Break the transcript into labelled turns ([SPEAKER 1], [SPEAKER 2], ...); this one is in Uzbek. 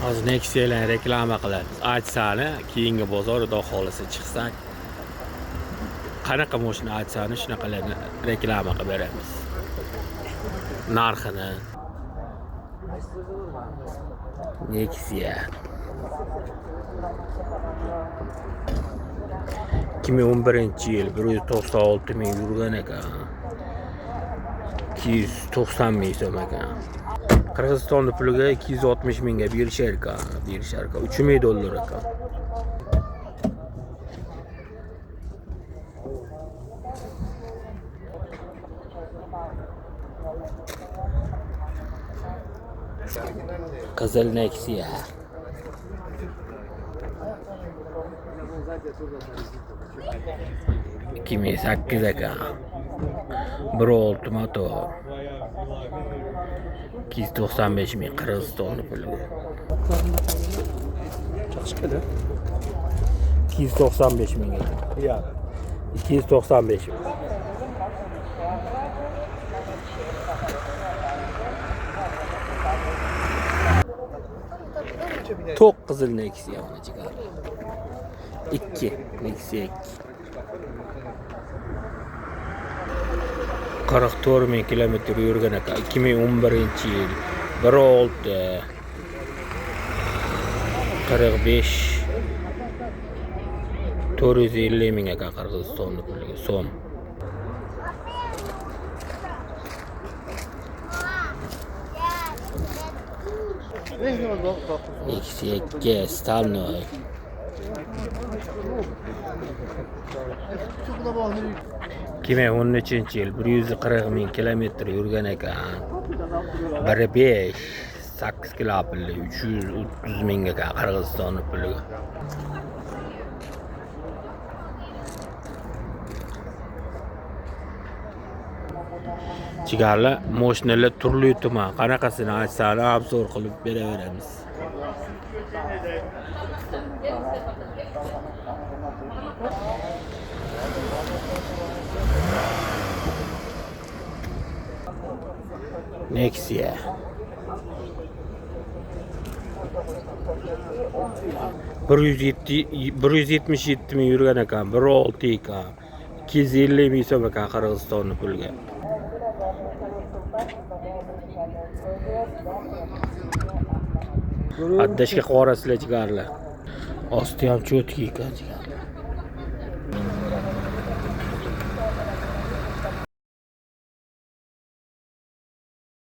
[SPEAKER 1] Hozir Nexia'larni reklama qilamiz. Aytsani, keyingi bozorda xohlasa chiqsak, qanaqa mashina aytsani shunaqalarni reklama qilib beramiz. Narxini. Nexia 2011-yil 196 ming yurgan ekan. 290 ming so'm ekan. Qirg'izistonda puliga 260 mingga berishar ekan. 3 ming dollar ekan. Qizil Nexia. İki ming sakkiz ekan. 1.6 motor. 295 ming Qirg'iziston puliga.
[SPEAKER 2] Chiqadi.
[SPEAKER 1] 295 ming.
[SPEAKER 2] Ya.
[SPEAKER 1] 295 ming. Tok qizil Nexia mana chiqar. 2 Nexia 2. 44 ming kilometr yurgan ekan. 2011-yil 1.6 45 450 ming ekan Qirg'iziston puliga so'm. Nexia 2 Stalnoy. 2013-yil 140 ming kilometr yurgan ekan. 1.5 8 kilo pulli 330 ming ekan Qirg'iziston puliga. Chigarlar mashinalar turli tuman qanaqasini aytsani obzor qilib beraveramiz. Nexia 177 ming yurgan ekan. 1.6 ekan. 250 ming so'm ekan Qirg'iziston puliga. Addashga qorasizlar chigarlar. Osti ham cho'tki ekan chigarlar.